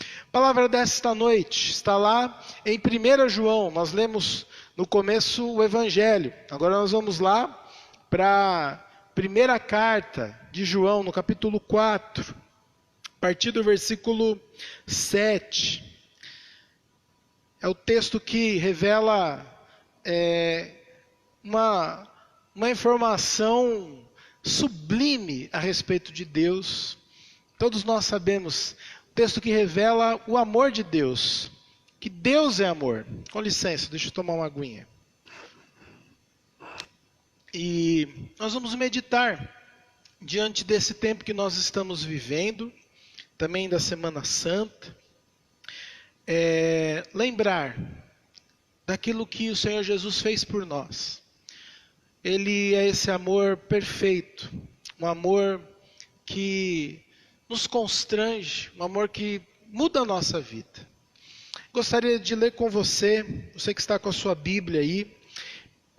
A palavra desta noite está lá em 1 João. Nós lemos no começo o Evangelho. Agora nós vamos lá para a primeira carta de João, no capítulo 4, a partir do versículo 7. É o texto que revela uma informação sublime a respeito de Deus. Todos nós sabemos, texto que revela o amor de Deus, que Deus é amor. Com licença, deixa eu tomar uma aguinha. E nós vamos meditar diante desse tempo que nós estamos vivendo, também da Semana Santa, lembrar daquilo que o Senhor Jesus fez por nós. Ele é esse amor perfeito, um amor que nos constrange, um amor que muda a nossa vida. Gostaria de ler com você que está com a sua Bíblia aí,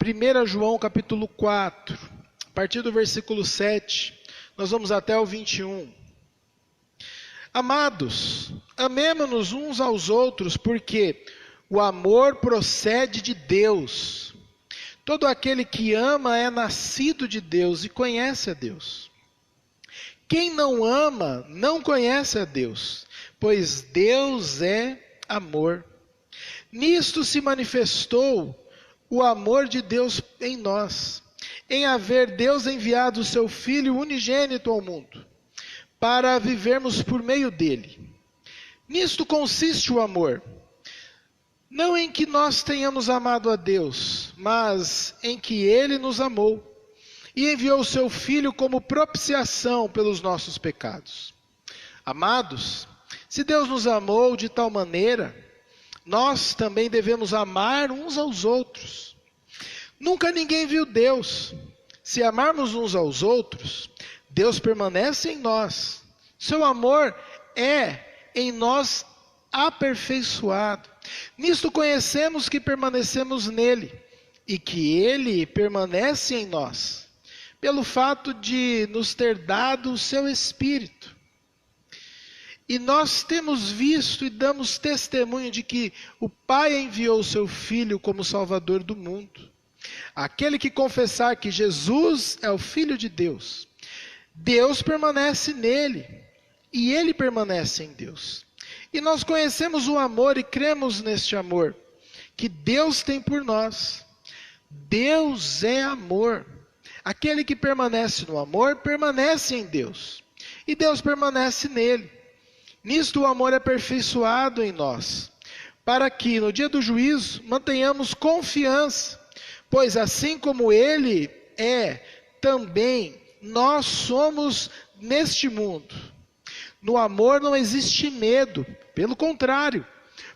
1 João capítulo 4, a partir do versículo 7, nós vamos até o 21. Amados, amemo-nos uns aos outros, porque o amor procede de Deus. Todo aquele que ama é nascido de Deus e conhece a Deus. Quem não ama não conhece a Deus, pois Deus é amor. Nisto se manifestou o amor de Deus em nós, em haver Deus enviado o seu Filho unigênito ao mundo, para vivermos por meio dele. Nisto consiste o amor, não em que nós tenhamos amado a Deus, mas em que ele nos amou e enviou o seu Filho como propiciação pelos nossos pecados. Amados, se Deus nos amou de tal maneira, nós também devemos amar uns aos outros. Nunca ninguém viu Deus. Se amarmos uns aos outros, Deus permanece em nós. Seu amor é em nós aperfeiçoado. Nisto conhecemos que permanecemos nele e que ele permanece em nós, pelo fato de nos ter dado o seu Espírito. E nós temos visto e damos testemunho de que o Pai enviou o seu Filho como Salvador do mundo. Aquele que confessar que Jesus é o Filho de Deus, Deus permanece nele e ele permanece em Deus. E nós conhecemos o amor e cremos neste amor que Deus tem por nós. Deus é amor. Aquele que permanece no amor, permanece em Deus. E Deus permanece nele. Nisto o amor é aperfeiçoado em nós, para que no dia do juízo mantenhamos confiança, pois assim como ele é, também nós somos neste mundo. No amor não existe medo, pelo contrário,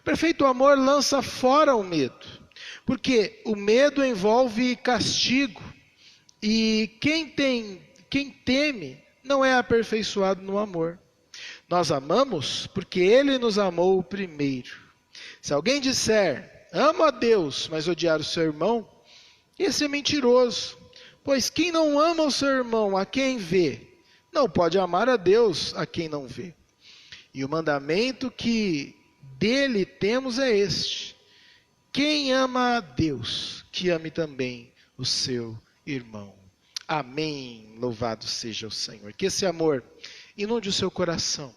o perfeito amor lança fora o medo, porque o medo envolve castigo, e quem teme não é aperfeiçoado no amor. Nós amamos porque ele nos amou primeiro. Se alguém disser, amo a Deus, mas odiar o seu irmão, esse é mentiroso, pois quem não ama o seu irmão a quem vê, não pode amar a Deus a quem não vê. E o mandamento que dele temos é este: quem ama a Deus, que ame também o seu irmão. Amém. Louvado seja o Senhor. Que esse amor inunde o seu coração,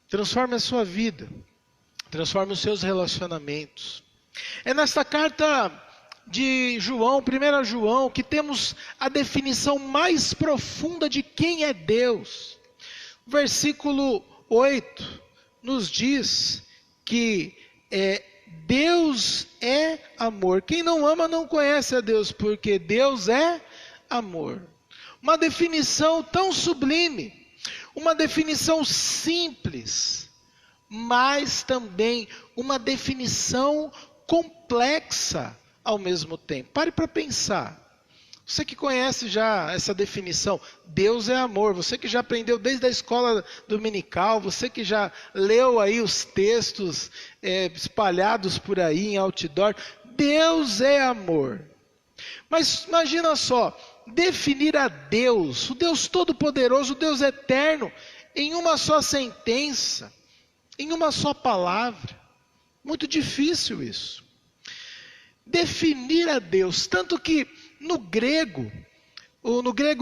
transforme a sua vida, transforme os seus relacionamentos. É nesta carta de João, 1 João, que temos a definição mais profunda de quem é Deus. O versículo 8 nos diz que Deus é amor. Quem não ama não conhece a Deus, porque Deus é amor. Uma definição tão sublime, uma definição simples, mas também uma definição complexa ao mesmo tempo. Pare para pensar. Você que conhece já essa definição, Deus é amor, você que já aprendeu desde a escola dominical, você que já leu aí os textos espalhados por aí em outdoor, Deus é amor. Mas imagina só, definir a Deus, o Deus Todo-Poderoso, o Deus Eterno, em uma só sentença, em uma só palavra. Muito difícil isso. Definir a Deus, tanto que no grego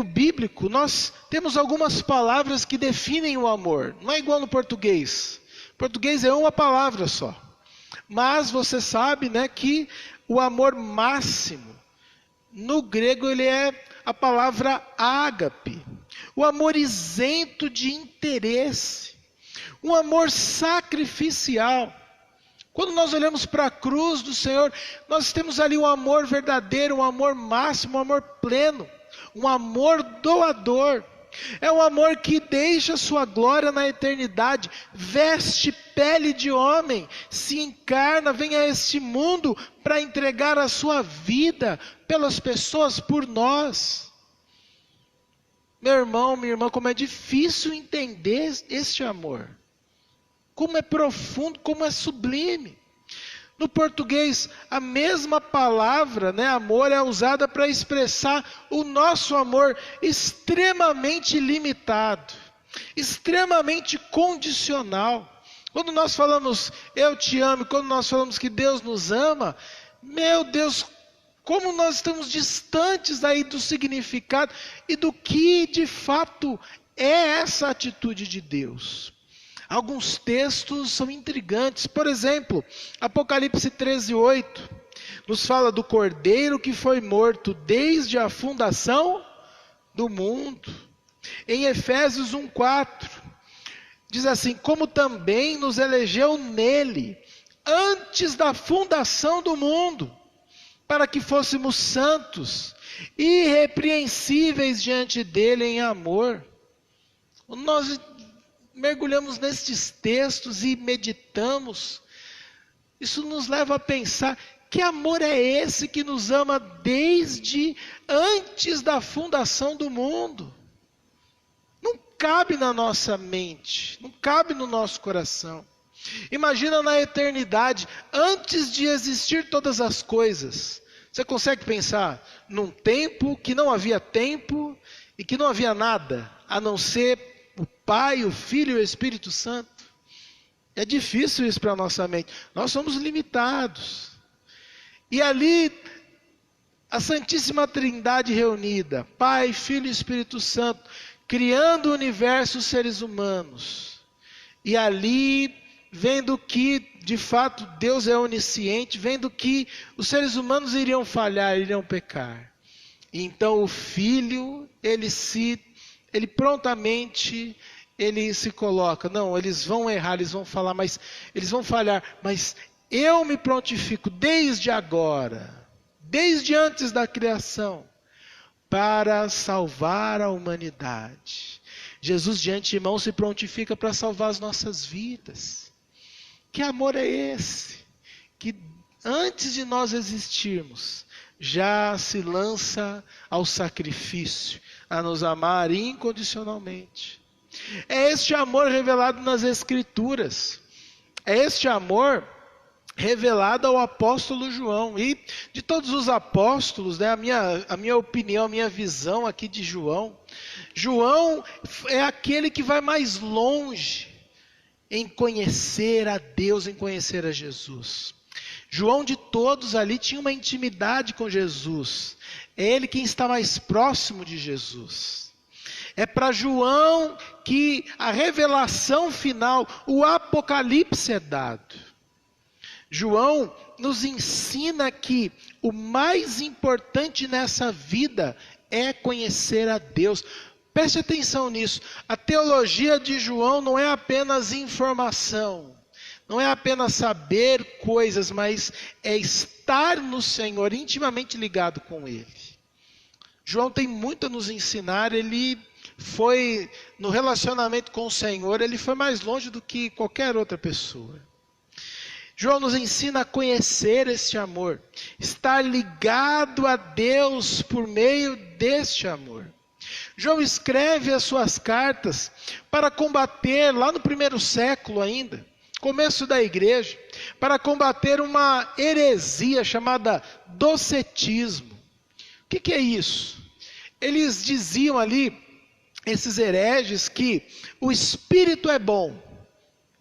bíblico, nós temos algumas palavras que definem o amor. Não é igual no português. O português é uma palavra só. Mas você sabe, né, que o amor máximo, no grego, ele é a palavra ágape. O amor isento de interesse. Um amor sacrificial. Quando nós olhamos para a cruz do Senhor, nós temos ali um amor verdadeiro, um amor máximo, um amor pleno. Um amor doador. É um amor que deixa sua glória na eternidade, veste pele de homem, se encarna, vem a este mundo para entregar a sua vida pelas pessoas, por nós. Meu irmão, minha irmã, como é difícil entender este amor. Como é profundo, como é sublime. No português, a mesma palavra, né, amor, é usada para expressar o nosso amor extremamente limitado, extremamente condicional. Quando nós falamos, eu te amo, quando nós falamos que Deus nos ama, meu Deus, como nós estamos distantes aí do significado e do que de fato é essa atitude de Deus. Alguns textos são intrigantes. Por exemplo, Apocalipse 13:8 nos fala do Cordeiro que foi morto desde a fundação do mundo. Em Efésios 1:4 diz assim: como também nos elegeu nele antes da fundação do mundo, para que fôssemos santos, irrepreensíveis diante dele em amor. Nós mergulhamos nestes textos e meditamos. Isso nos leva a pensar: que amor é esse que nos ama desde antes da fundação do mundo? Não cabe na nossa mente, não cabe no nosso coração. Imagina na eternidade, antes de existir todas as coisas. Você consegue pensar num tempo que não havia tempo e que não havia nada, a não ser o Pai, o Filho e o Espírito Santo? É difícil isso para a nossa mente. Nós somos limitados. E ali, a Santíssima Trindade reunida, Pai, Filho e Espírito Santo, criando o universo, os seres humanos. E ali, vendo que, de fato, Deus é onisciente, vendo que os seres humanos iriam falhar, iriam pecar. E então o Filho, ele prontamente, ele se coloca: não, eles vão errar, eles vão falar, mas eles vão falhar, mas eu me prontifico desde agora, desde antes da criação, para salvar a humanidade. Jesus de antemão se prontifica para salvar as nossas vidas. Que amor é esse? Que antes de nós existirmos, já se lança ao sacrifício, a nos amar incondicionalmente. É este amor revelado nas Escrituras. É este amor revelado ao apóstolo João. E de todos os apóstolos, né, a minha opinião, a minha visão aqui de João, João é aquele que vai mais longe em conhecer a Deus, em conhecer a Jesus. João, de todos ali, tinha uma intimidade com Jesus. É ele quem está mais próximo de Jesus. É para João que a revelação final, o Apocalipse é dado. João nos ensina que o mais importante nessa vida é conhecer a Deus. Preste atenção nisso. A teologia de João não é apenas informação, não é apenas saber coisas, mas é estar no Senhor, intimamente ligado com Ele. João tem muito a nos ensinar. Ele foi, no relacionamento com o Senhor, ele foi mais longe do que qualquer outra pessoa. João nos ensina a conhecer este amor, estar ligado a Deus por meio deste amor. João escreve as suas cartas para combater, lá no primeiro século ainda, começo da igreja, para combater uma heresia chamada docetismo. O que é isso? Eles diziam ali, esses hereges, que o Espírito é bom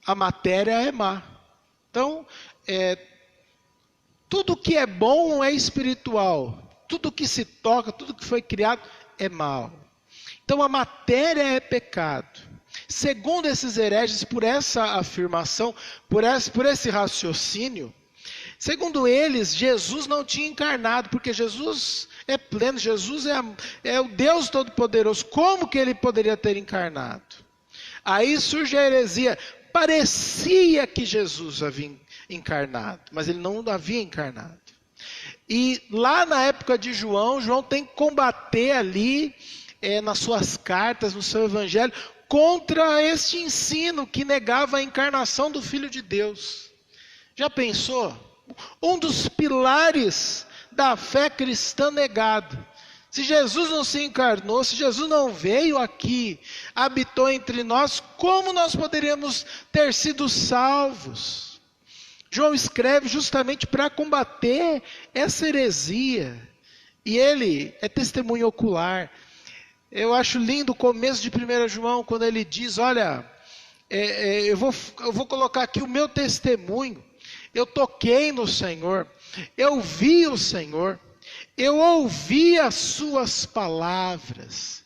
a matéria é má. Então, tudo que é bom é espiritual. Tudo que se toca, tudo que foi criado é mal. Então a matéria é pecado. Segundo esses hereges, por essa afirmação, por esse raciocínio, segundo eles, Jesus não tinha encarnado, porque Jesus é pleno, Jesus é o Deus Todo-Poderoso. Como que ele poderia ter encarnado? Aí surge a heresia. Parecia que Jesus havia encarnado, mas ele não havia encarnado. E lá na época de João tem que combater ali, nas suas cartas, no seu evangelho, contra este ensino que negava a encarnação do Filho de Deus. Já pensou? Um dos pilares da fé cristã negado. Se Jesus não se encarnou, se Jesus não veio aqui, habitou entre nós, como nós poderíamos ter sido salvos? João escreve justamente para combater essa heresia. E ele é testemunho ocular. Eu acho lindo o começo de 1 João, quando ele diz, olha, eu vou colocar aqui o meu testemunho. Eu toquei no Senhor, eu vi o Senhor, eu ouvi as suas palavras.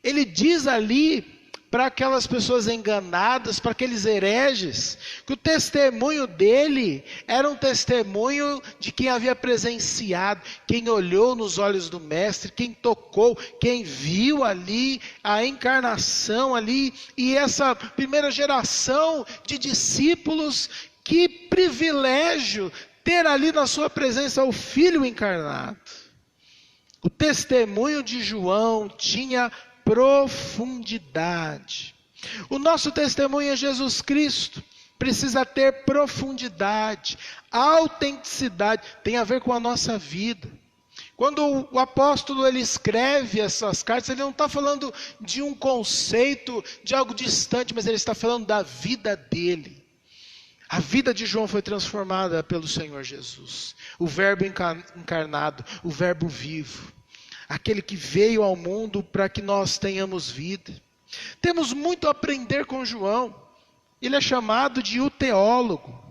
Ele diz ali para aquelas pessoas enganadas, para aqueles hereges, que o testemunho dele era um testemunho de quem havia presenciado, quem olhou nos olhos do Mestre, quem tocou, quem viu ali a encarnação ali, e essa primeira geração de discípulos, que privilégio ter ali na sua presença o Filho encarnado. O testemunho de João tinha profundidade. O nosso testemunho é Jesus Cristo. Precisa ter profundidade, autenticidade, tem a ver com a nossa vida. Quando o apóstolo ele escreve essas cartas, ele não está falando de um conceito, de algo distante, mas ele está falando da vida dele. A vida de João foi transformada pelo Senhor Jesus. O verbo encarnado, o verbo vivo. Aquele que veio ao mundo para que nós tenhamos vida. Temos muito a aprender com João. Ele é chamado de o teólogo.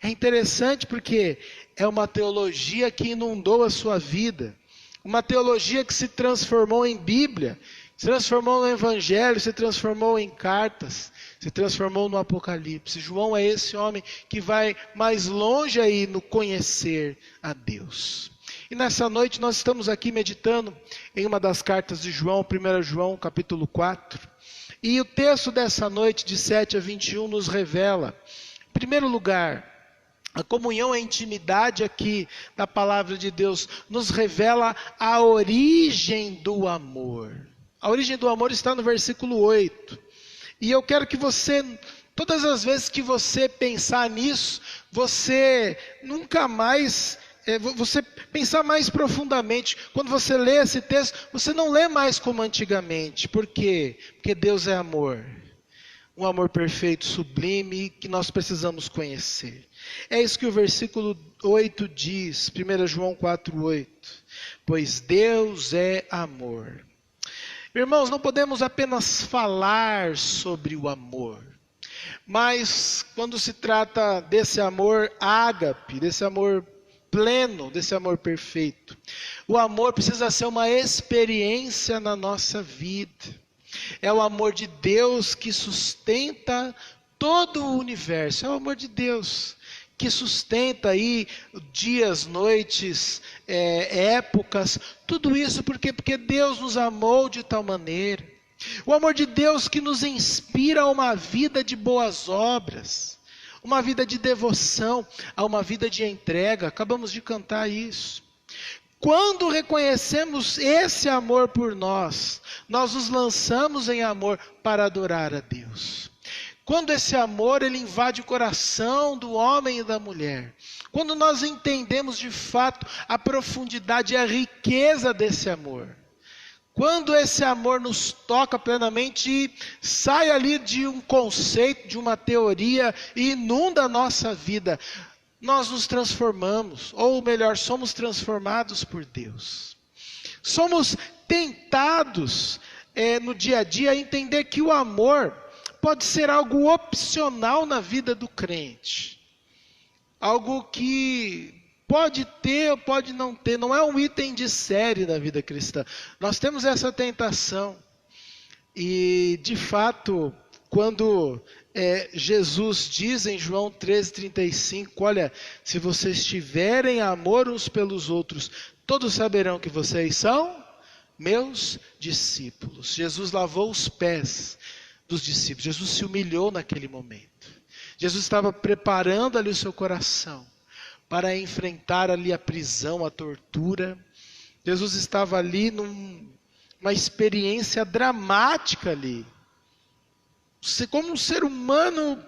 É interessante porque é uma teologia que inundou a sua vida. Uma teologia que se transformou em Bíblia, se transformou no Evangelho, se transformou em cartas, se transformou no Apocalipse. João é esse homem que vai mais longe aí no conhecer a Deus. E nessa noite nós estamos aqui meditando em uma das cartas de João, 1 João capítulo 4. E o texto dessa noite, de 7 a 21, nos revela, em primeiro lugar, a comunhão, a intimidade aqui da palavra de Deus, nos revela a origem do amor. A origem do amor está no versículo 8. E eu quero que você, todas as vezes que você pensar nisso, você nunca mais... você pensar mais profundamente. Quando você lê esse texto, você não lê mais como antigamente. Por quê? Porque Deus é amor. Um amor perfeito, sublime, que nós precisamos conhecer. É isso que o versículo 8 diz, 1 João 4:8. Pois Deus é amor. Irmãos, não podemos apenas falar sobre o amor. Mas quando se trata desse amor ágape, desse amor pleno, desse amor perfeito, o amor precisa ser uma experiência na nossa vida. É o amor de Deus que sustenta todo o universo. É o amor de Deus que sustenta aí dias, noites, épocas, tudo isso porque Deus nos amou de tal maneira. O amor de Deus que nos inspira a uma vida de boas obras, uma vida de devoção, a uma vida de entrega. Acabamos de cantar isso. Quando reconhecemos esse amor por nós, nós nos lançamos em amor para adorar a Deus. Quando esse amor ele invade o coração do homem e da mulher, quando nós entendemos de fato a profundidade e a riqueza desse amor, quando esse amor nos toca plenamente e sai ali de um conceito, de uma teoria e inunda a nossa vida, nós nos transformamos, ou melhor, somos transformados por Deus. Somos tentados no dia a dia a entender que o amor pode ser algo opcional na vida do crente. Algo que pode ter ou pode não ter, não é um item de série na vida cristã. Nós temos essa tentação. E, de fato, quando Jesus diz em João 13:35, olha, se vocês tiverem amor uns pelos outros, todos saberão que vocês são meus discípulos. Jesus lavou os pés dos discípulos. Jesus se humilhou naquele momento. Jesus estava preparando ali o seu coração para enfrentar ali a prisão, a tortura. Jesus estava ali numa experiência dramática ali. Como um ser humano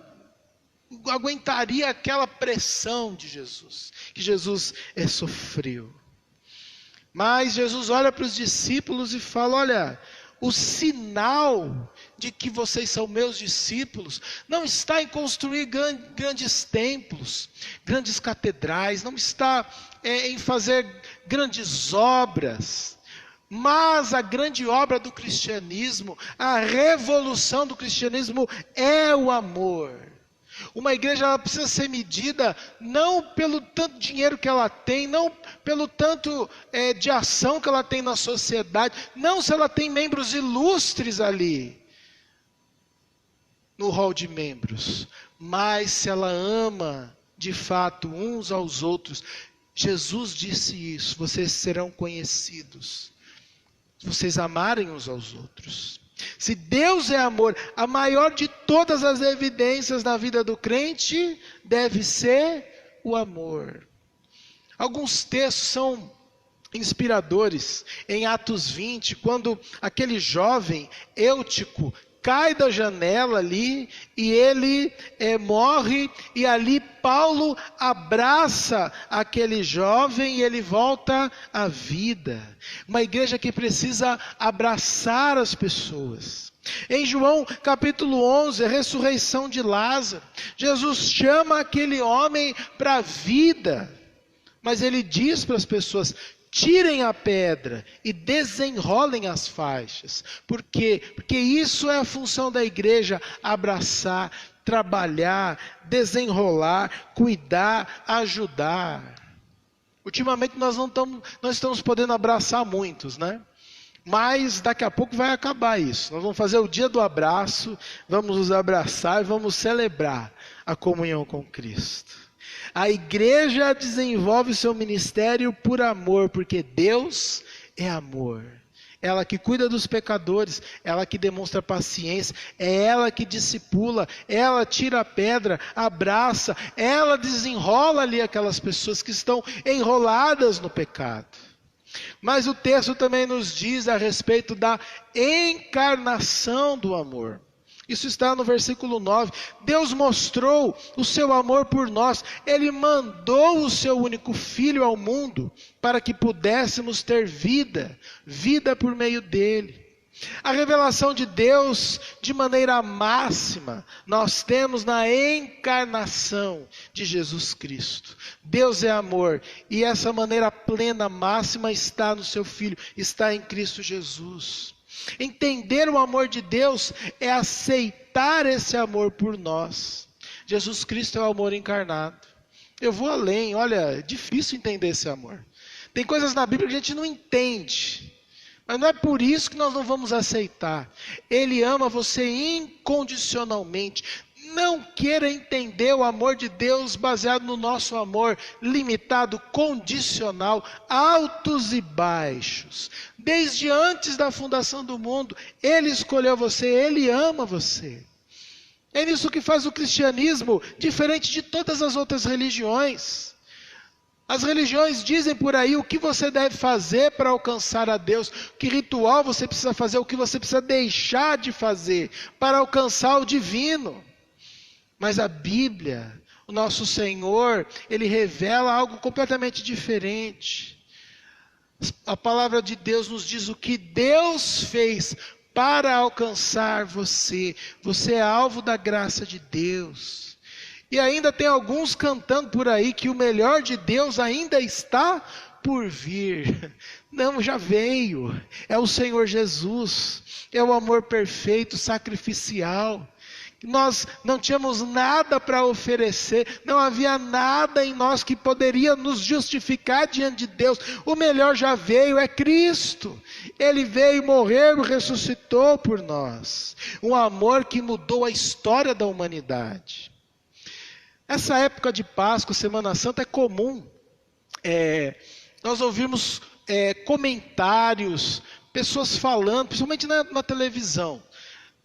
aguentaria aquela pressão de Jesus, que Jesus sofreu. Mas Jesus olha para os discípulos e fala, olha, o sinal de que vocês são meus discípulos não está em construir grandes templos, grandes catedrais, não está em fazer grandes obras, mas a grande obra do cristianismo, a revolução do cristianismo é o amor. Uma igreja ela precisa ser medida não pelo tanto dinheiro que ela tem, não pelo tanto de ação que ela tem na sociedade, não se ela tem membros ilustres ali no hall de membros, mas se ela ama de fato uns aos outros. Jesus disse isso, vocês serão conhecidos se vocês amarem uns aos outros. Se Deus é amor, a maior de todas as evidências na vida do crente deve ser o amor. Alguns textos são inspiradores. Em Atos 20, quando aquele jovem Eutico cai da janela ali e ele morre, e ali Paulo abraça aquele jovem e ele volta à vida. Uma igreja que precisa abraçar as pessoas. Em João capítulo 11, a ressurreição de Lázaro, Jesus chama aquele homem para a vida, mas ele diz para as pessoas: tirem a pedra e desenrolem as faixas. Por quê? Porque isso é a função da igreja: abraçar, trabalhar, desenrolar, cuidar, ajudar. Ultimamente nós não estamos podendo abraçar muitos, né? Mas daqui a pouco vai acabar isso. Nós vamos fazer o dia do abraço, vamos nos abraçar e vamos celebrar a comunhão com Cristo. A igreja desenvolve seu ministério por amor, porque Deus é amor. Ela que cuida dos pecadores, ela que demonstra paciência, é ela que discipula, ela tira a pedra, abraça, ela desenrola ali aquelas pessoas que estão enroladas no pecado. Mas o texto também nos diz a respeito da encarnação do amor. Isso está no versículo 9. Deus mostrou o seu amor por nós. Ele mandou o seu único filho ao mundo para que pudéssemos ter vida por meio dele. A revelação de Deus de maneira máxima nós temos na encarnação de Jesus Cristo. Deus é amor e essa maneira plena, máxima está no seu Filho, está em Cristo Jesus. Entender o amor de Deus é aceitar esse amor por nós. Jesus Cristo é o amor encarnado. Eu vou além, olha, é difícil entender esse amor. Tem coisas na Bíblia que a gente não entende, mas não é por isso que nós não vamos aceitar. Ele ama você incondicionalmente. Não queira entender o amor de Deus baseado no nosso amor limitado, condicional, altos e baixos. Desde antes da fundação do mundo, Ele escolheu você, Ele ama você. É isso que faz o cristianismo diferente de todas as outras religiões. As religiões dizem por aí o que você deve fazer para alcançar a Deus, que ritual você precisa fazer, o que você precisa deixar de fazer para alcançar o divino. Mas a Bíblia, o nosso Senhor, Ele revela algo completamente diferente. A palavra de Deus nos diz o que Deus fez para alcançar você. Você é alvo da graça de Deus. E ainda tem alguns cantando por aí que o melhor de Deus ainda está por vir. Não, já veio. É o Senhor Jesus. É o amor perfeito, sacrificial, Nós não tínhamos nada para oferecer, não havia nada em nós que poderia nos justificar diante de Deus. O melhor já veio, é Cristo. Ele veio, morreu e ressuscitou por nós. Um amor que mudou a história da humanidade. Essa época de Páscoa, Semana Santa, é comum nós ouvimos comentários, pessoas falando, principalmente na televisão.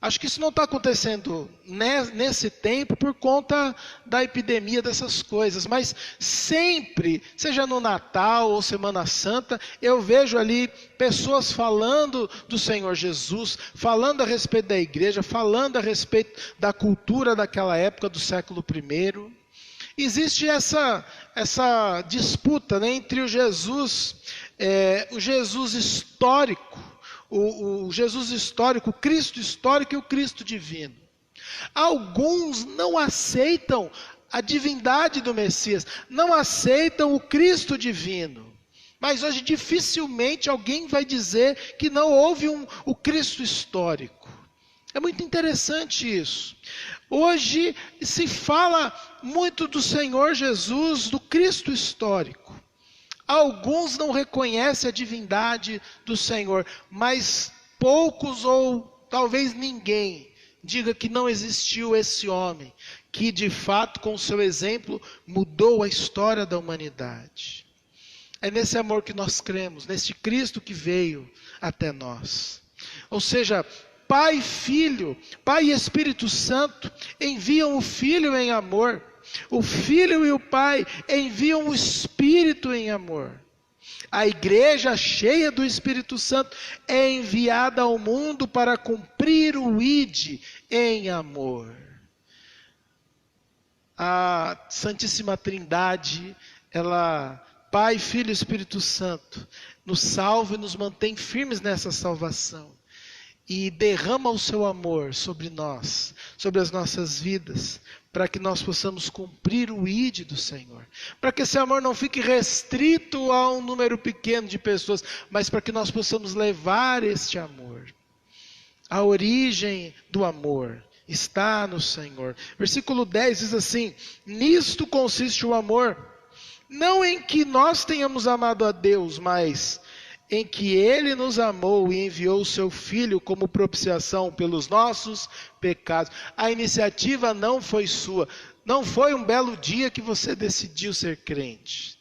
Acho que isso não está acontecendo nesse tempo por conta da epidemia dessas coisas, mas sempre, seja no Natal ou Semana Santa, eu vejo ali pessoas falando do Senhor Jesus, falando a respeito da igreja, falando a respeito da cultura daquela época do século I. Existe essa disputa, né, entre o Jesus histórico, o Jesus histórico, o Cristo histórico e o Cristo divino. Alguns não aceitam a divindade do Messias, não aceitam o Cristo divino. Mas hoje dificilmente alguém vai dizer que não houve o Cristo histórico. É muito interessante isso. Hoje se fala muito do Senhor Jesus, do Cristo histórico. Alguns não reconhecem a divindade do Senhor, mas poucos ou talvez ninguém diga que não existiu esse homem, que de fato com o seu exemplo mudou a história da humanidade. É nesse amor que nós cremos, nesse Cristo que veio até nós. Ou seja, Pai, Filho, Pai e Espírito Santo enviam o Filho em amor. O Filho e o Pai enviam o Espírito em amor. A igreja cheia do Espírito Santo é enviada ao mundo para cumprir o ID em amor. A Santíssima Trindade, Pai, Filho e Espírito Santo, nos salva e nos mantém firmes nessa salvação. E derrama o seu amor sobre nós, sobre as nossas vidas, para que nós possamos cumprir o ID do Senhor. Para que esse amor não fique restrito a um número pequeno de pessoas, mas para que nós possamos levar este amor. A origem do amor está no Senhor. Versículo 10 diz assim: nisto consiste o amor, não em que nós tenhamos amado a Deus, mas em que Ele nos amou e enviou o seu Filho como propiciação pelos nossos pecados. A iniciativa não foi sua. Não foi um belo dia que você decidiu ser crente.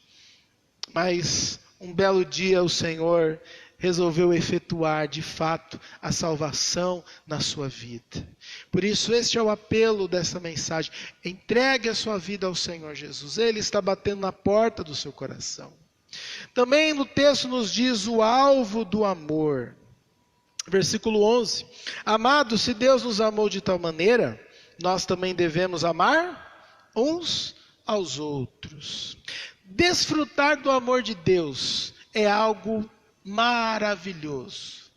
Mas um belo dia o Senhor resolveu efetuar de fato a salvação na sua vida. Por isso este é o apelo dessa mensagem. Entregue a sua vida ao Senhor Jesus. Ele está batendo na porta do seu coração. Também no texto nos diz o alvo do amor. Versículo 11. Amados, se Deus nos amou de tal maneira, nós também devemos amar uns aos outros. Desfrutar do amor de Deus é algo maravilhoso.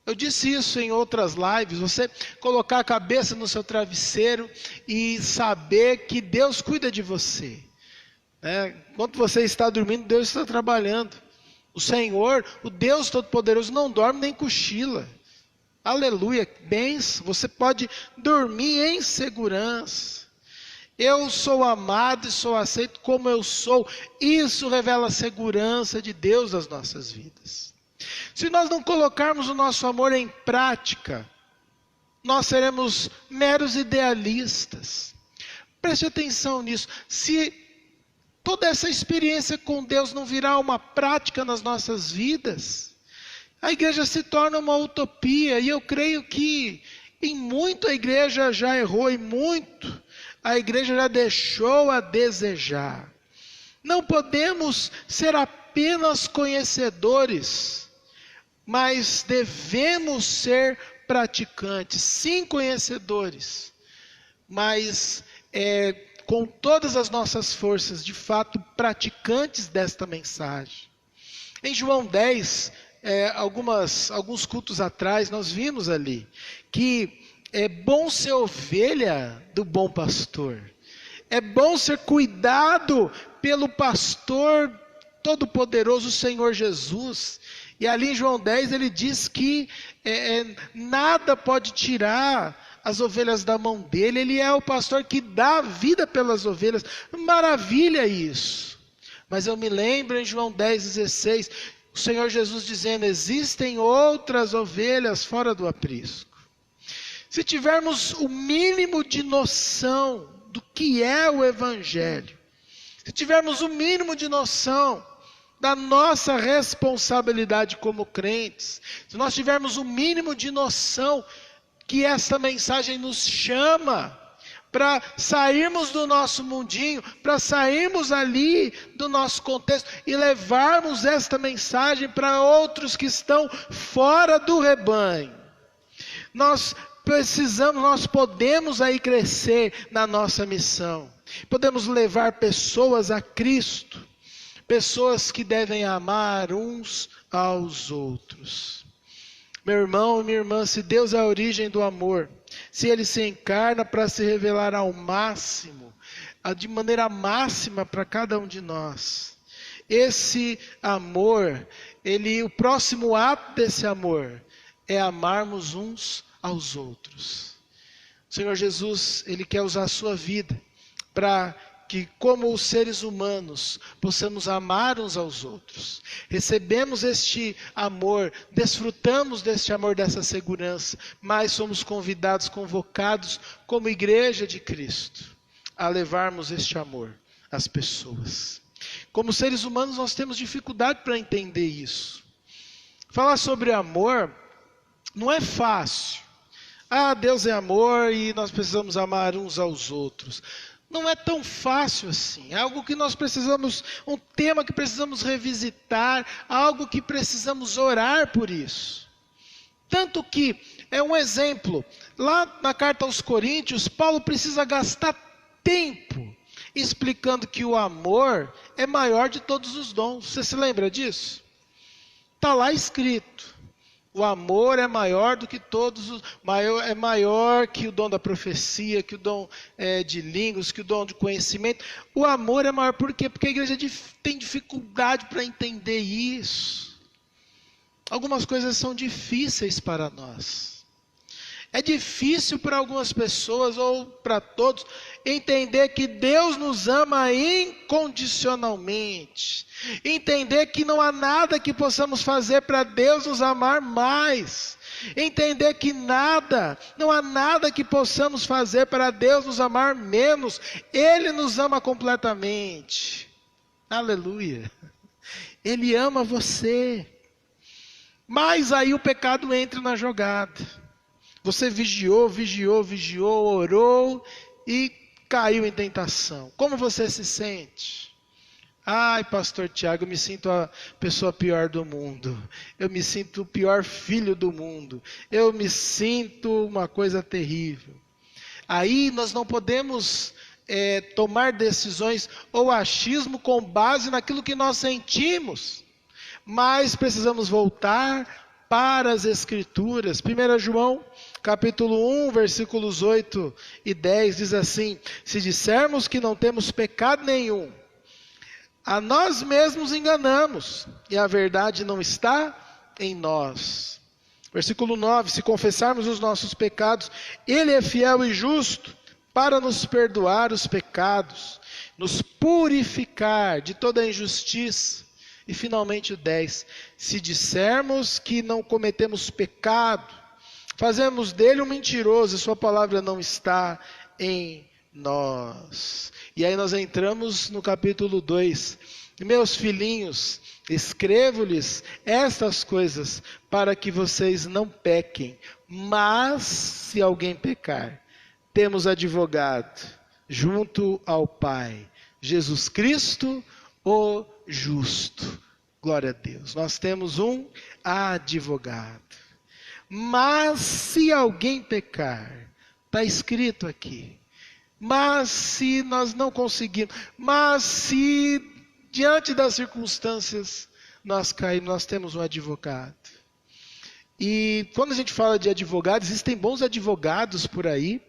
Eu disse isso em outras lives, você colocar a cabeça no seu travesseiro e saber que Deus cuida de você. Enquanto você está dormindo, Deus está trabalhando. O Senhor, o Deus Todo-Poderoso, não dorme nem cochila. Aleluia, bênção. Você pode dormir em segurança. Eu sou amado e sou aceito como eu sou. Isso revela a segurança de Deus nas nossas vidas. Se nós não colocarmos o nosso amor em prática, nós seremos meros idealistas. Preste atenção nisso. Se toda essa experiência com Deus não virar uma prática nas nossas vidas, a igreja se torna uma utopia. E eu creio que em muito a igreja já errou, e muito a igreja já deixou a desejar. Não podemos ser apenas conhecedores, mas devemos ser praticantes. Sim, conhecedores, mas com todas as nossas forças, de fato, praticantes desta mensagem. Em João 10, alguns cultos atrás, nós vimos ali que é bom ser ovelha do bom pastor. É bom ser cuidado pelo pastor todo-poderoso, o Senhor Jesus. E ali em João 10 ele diz que nada pode tirar as ovelhas da mão dele, ele é o pastor que dá a vida pelas ovelhas. Maravilha isso! Mas eu me lembro em João 10,16, o Senhor Jesus dizendo: existem outras ovelhas fora do aprisco. Se tivermos o mínimo de noção do que é o Evangelho, se tivermos o mínimo de noção da nossa responsabilidade como crentes, se nós tivermos o mínimo de noção que essa mensagem nos chama para sairmos do nosso mundinho, para sairmos ali do nosso contexto e levarmos esta mensagem para outros que estão fora do rebanho, nós podemos aí crescer na nossa missão. Podemos levar pessoas a Cristo, pessoas que devem amar uns aos outros. Meu irmão e minha irmã, se Deus é a origem do amor, se Ele se encarna para se revelar ao máximo, de maneira máxima para cada um de nós, esse amor, o próximo ato desse amor é amarmos uns aos outros. O Senhor Jesus, Ele quer usar a sua vida para que, como os seres humanos, possamos amar uns aos outros. Recebemos este amor, desfrutamos deste amor, dessa segurança, mas somos convidados, convocados como igreja de Cristo, a levarmos este amor às pessoas. Como seres humanos, nós temos dificuldade para entender isso. Falar sobre amor não é fácil. Deus é amor e nós precisamos amar uns aos outros. Não é tão fácil assim. É algo que nós precisamos, um tema que precisamos revisitar, algo que precisamos orar por isso. Tanto que, é um exemplo, lá na carta aos Coríntios, Paulo precisa gastar tempo explicando que o amor é maior de todos os dons. Você se lembra disso? Está lá escrito. O amor é maior do que é maior que o dom da profecia, que o dom de línguas, que o dom de conhecimento. O amor é maior, por quê? Porque a igreja tem dificuldade para entender isso. Algumas coisas são difíceis para nós. É difícil para algumas pessoas, ou para todos, entender que Deus nos ama incondicionalmente. Entender que não há nada que possamos fazer para Deus nos amar mais. Entender que não há nada que possamos fazer para Deus nos amar menos. Ele nos ama completamente. Aleluia. Ele ama você. Mas aí o pecado entra na jogada. Você vigiou, orou e caiu em tentação. Como você se sente? Ai, pastor Tiago, eu me sinto a pessoa pior do mundo. Eu me sinto o pior filho do mundo. Eu me sinto uma coisa terrível. Aí nós não podemos tomar decisões ou achismo com base naquilo que nós sentimos. Mas precisamos voltar para as Escrituras. 1 João capítulo 1, versículos 8 e 10 diz assim: se dissermos que não temos pecado nenhum, a nós mesmos enganamos, e a verdade não está em nós. Versículo 9: se confessarmos os nossos pecados, Ele é fiel e justo para nos perdoar os pecados, nos purificar de toda injustiça. E finalmente o 10: se dissermos que não cometemos pecado, fazemos dele um mentiroso e sua palavra não está em nós. E aí nós entramos no capítulo 2. Meus filhinhos, escrevo-lhes estas coisas para que vocês não pequem. Mas se alguém pecar, temos advogado junto ao Pai, Jesus Cristo, o justo. Glória a Deus. Nós temos um advogado. Mas se alguém pecar, está escrito aqui. Mas se nós não conseguimos, mas se diante das circunstâncias nós caímos, nós temos um advogado. E quando a gente fala de advogado, existem bons advogados por aí,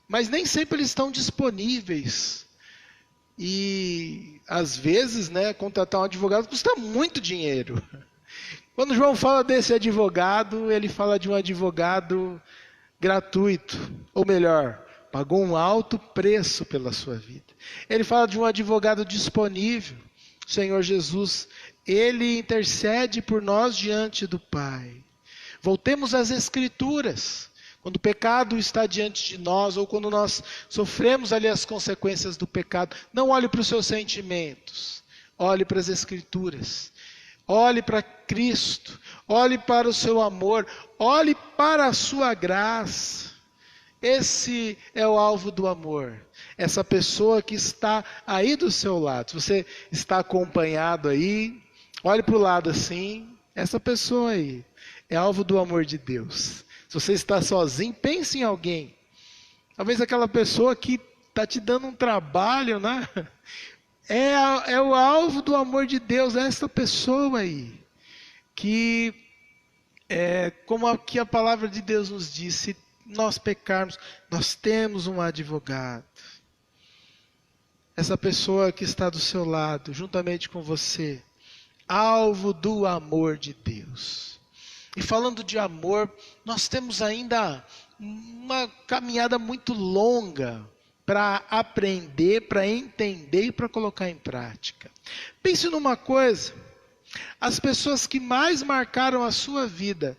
mas nem sempre eles estão disponíveis. E às vezes, contratar um advogado custa muito dinheiro. Quando João fala desse advogado, ele fala de um advogado gratuito, ou melhor, pagou um alto preço pela sua vida. Ele fala de um advogado disponível, o Senhor Jesus. Ele intercede por nós diante do Pai. Voltemos às Escrituras. Quando o pecado está diante de nós, ou quando nós sofremos ali as consequências do pecado, não olhe para os seus sentimentos, olhe para as Escrituras. Olhe para Cristo, olhe para o seu amor, olhe para a sua graça. Esse é o alvo do amor. Essa pessoa que está aí do seu lado. Se você está acompanhado aí, olhe para o lado assim. Essa pessoa aí é alvo do amor de Deus. Se você está sozinho, pense em alguém. Talvez aquela pessoa que está te dando um trabalho, né? É o alvo do amor de Deus, é essa pessoa aí. Que, como aqui a palavra de Deus nos diz, se nós pecarmos, nós temos um advogado. Essa pessoa que está do seu lado, juntamente com você, alvo do amor de Deus. E falando de amor, nós temos ainda uma caminhada muito longa para aprender, para entender e para colocar em prática. Pense numa coisa, as pessoas que mais marcaram a sua vida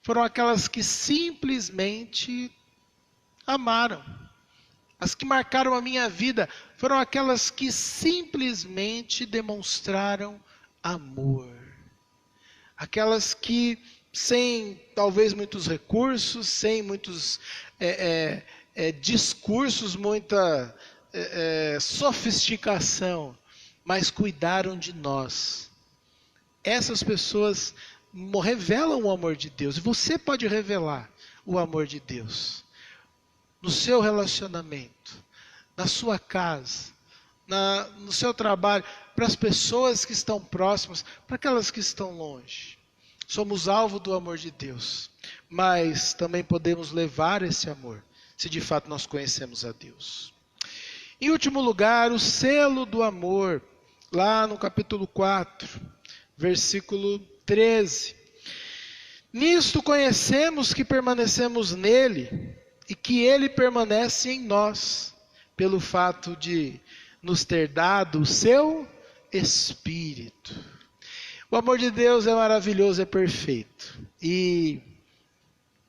foram aquelas que simplesmente amaram. As que marcaram a minha vida foram aquelas que simplesmente demonstraram amor. Aquelas que, sem talvez muitos recursos, sem muitos discursos, muita sofisticação, mas cuidaram de nós. Essas pessoas revelam o amor de Deus. E você pode revelar o amor de Deus no seu relacionamento, na sua casa, no seu trabalho, para as pessoas que estão próximas, para aquelas que estão longe. Somos alvo do amor de Deus, mas também podemos levar esse amor, se de fato nós conhecemos a Deus. Em último lugar, o selo do amor, lá no capítulo 4, versículo 13. Nisto conhecemos que permanecemos nele e que ele permanece em nós, pelo fato de nos ter dado o seu Espírito. O amor de Deus é maravilhoso, é perfeito. E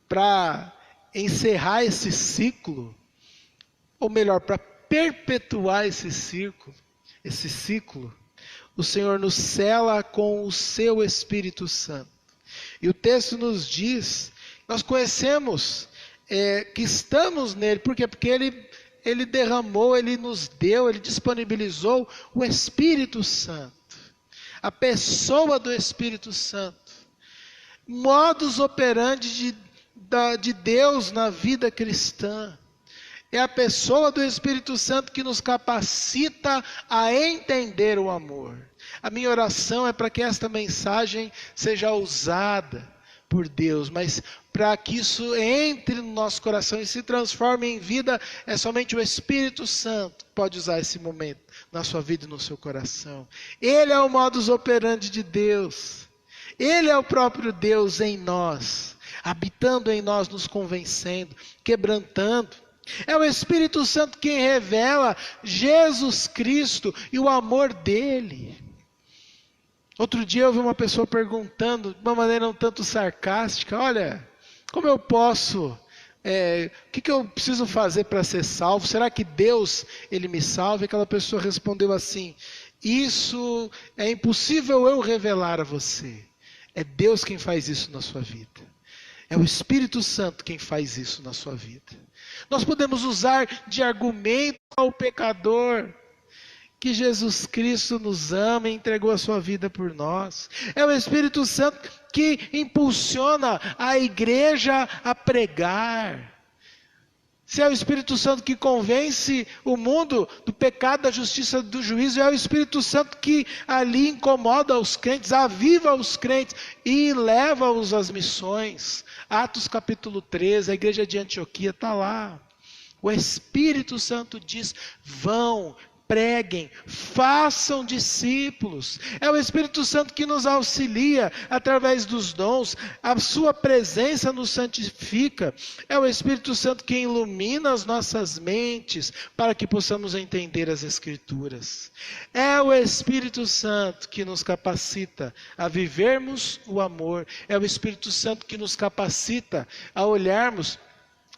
para encerrar esse ciclo, ou melhor, para perpetuar esse ciclo, o Senhor nos sela com o seu Espírito Santo. E o texto nos diz, nós conhecemos que estamos nele, por quê? Porque ele derramou, ele nos deu, ele disponibilizou o Espírito Santo. A pessoa do Espírito Santo. Modus operandi de Deus na vida cristã. É a pessoa do Espírito Santo que nos capacita a entender o amor. A minha oração é para que esta mensagem seja usada por Deus, mas para que isso entre no nosso coração e se transforme em vida, é somente o Espírito Santo que pode usar esse momento na sua vida e no seu coração. Ele é o modus operandi de Deus. Ele é o próprio Deus em nós, habitando em nós, nos convencendo, quebrantando. É o Espírito Santo quem revela Jesus Cristo e o amor dele. Outro dia eu vi uma pessoa perguntando, de uma maneira um tanto sarcástica, olha, como eu posso, o que eu preciso fazer para ser salvo? Será que Deus, ele me salva? E aquela pessoa respondeu assim, isso é impossível eu revelar a você. É Deus quem faz isso na sua vida. É o Espírito Santo quem faz isso na sua vida. Nós podemos usar de argumento ao pecador que Jesus Cristo nos ama e entregou a sua vida por nós. É o Espírito Santo que impulsiona a igreja a pregar. Se é o Espírito Santo que convence o mundo do pecado, da justiça, do juízo, é o Espírito Santo que ali incomoda os crentes, aviva os crentes e leva-os às missões. Atos capítulo 13, a igreja de Antioquia está lá. O Espírito Santo diz, vão, preguem, façam discípulos. É o Espírito Santo que nos auxilia através dos dons, a sua presença nos santifica. É o Espírito Santo que ilumina as nossas mentes para que possamos entender as Escrituras. É o Espírito Santo que nos capacita a vivermos o amor. É o Espírito Santo que nos capacita a olharmos.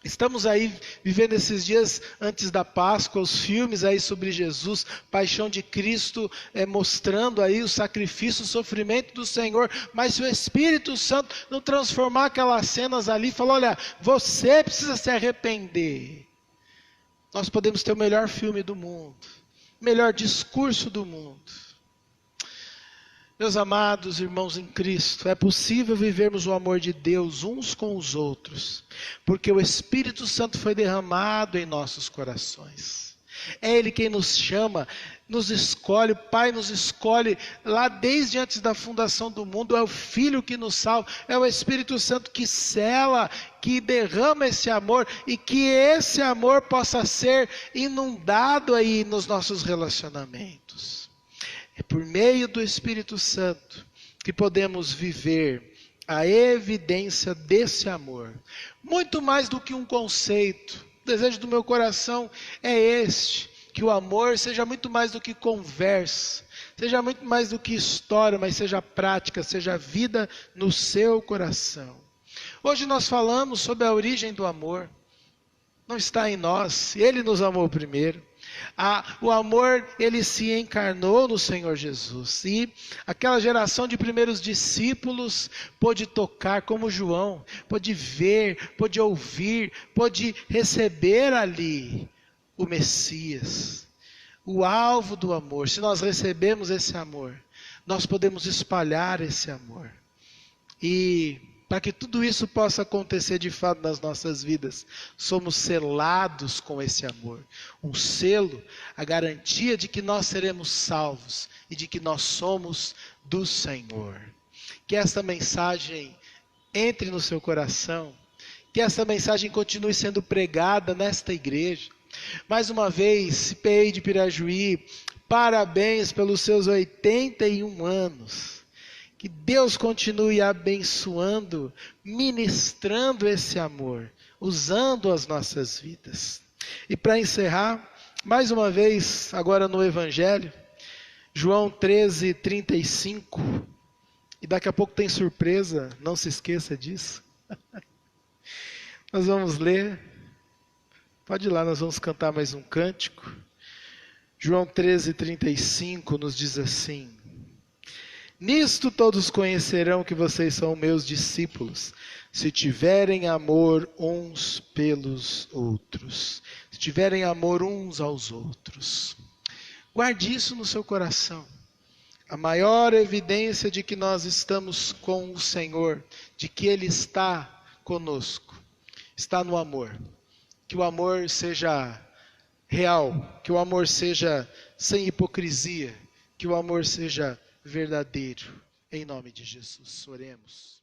Estamos aí vivendo esses dias antes da Páscoa, os filmes aí sobre Jesus, paixão de Cristo, mostrando aí o sacrifício, o sofrimento do Senhor. Mas se o Espírito Santo não transformar aquelas cenas ali e falar, olha, você precisa se arrepender, nós podemos ter o melhor filme do mundo, o melhor discurso do mundo. Meus amados irmãos em Cristo, é possível vivermos o amor de Deus uns com os outros, porque o Espírito Santo foi derramado em nossos corações. É Ele quem nos chama, nos escolhe, o Pai nos escolhe lá desde antes da fundação do mundo. É o Filho que nos salva, é o Espírito Santo que sela, que derrama esse amor e que esse amor possa ser inundado aí nos nossos relacionamentos. É por meio do Espírito Santo que podemos viver a evidência desse amor. Muito mais do que um conceito. O desejo do meu coração é este, que o amor seja muito mais do que conversa, seja muito mais do que história, mas seja prática, seja vida no seu coração. Hoje nós falamos sobre a origem do amor. Não está em nós, Ele nos amou primeiro. O amor, ele se encarnou no Senhor Jesus. E aquela geração de primeiros discípulos pôde tocar como João, pôde ver, pôde ouvir, pôde receber ali o Messias, o alvo do amor. Se nós recebemos esse amor, nós podemos espalhar esse amor. E para que tudo isso possa acontecer de fato nas nossas vidas, somos selados com esse amor. Um selo, a garantia de que nós seremos salvos e de que nós somos do Senhor. Que esta mensagem entre no seu coração, que essa mensagem continue sendo pregada nesta igreja. Mais uma vez, CPI de Pirajuí, parabéns pelos seus 81 anos. Que Deus continue abençoando, ministrando esse amor, usando as nossas vidas. E para encerrar, mais uma vez, agora no Evangelho, João 13:35, e daqui a pouco tem surpresa, não se esqueça disso. Nós vamos ler, pode ir lá, nós vamos cantar mais um cântico. João 13:35 nos diz assim: nisto todos conhecerão que vocês são meus discípulos, se tiverem amor uns pelos outros. Se tiverem amor uns aos outros. Guarde isso no seu coração. A maior evidência de que nós estamos com o Senhor, de que Ele está conosco, está no amor. Que o amor seja real, que o amor seja sem hipocrisia, que o amor seja verdadeiro, em nome de Jesus. Oremos.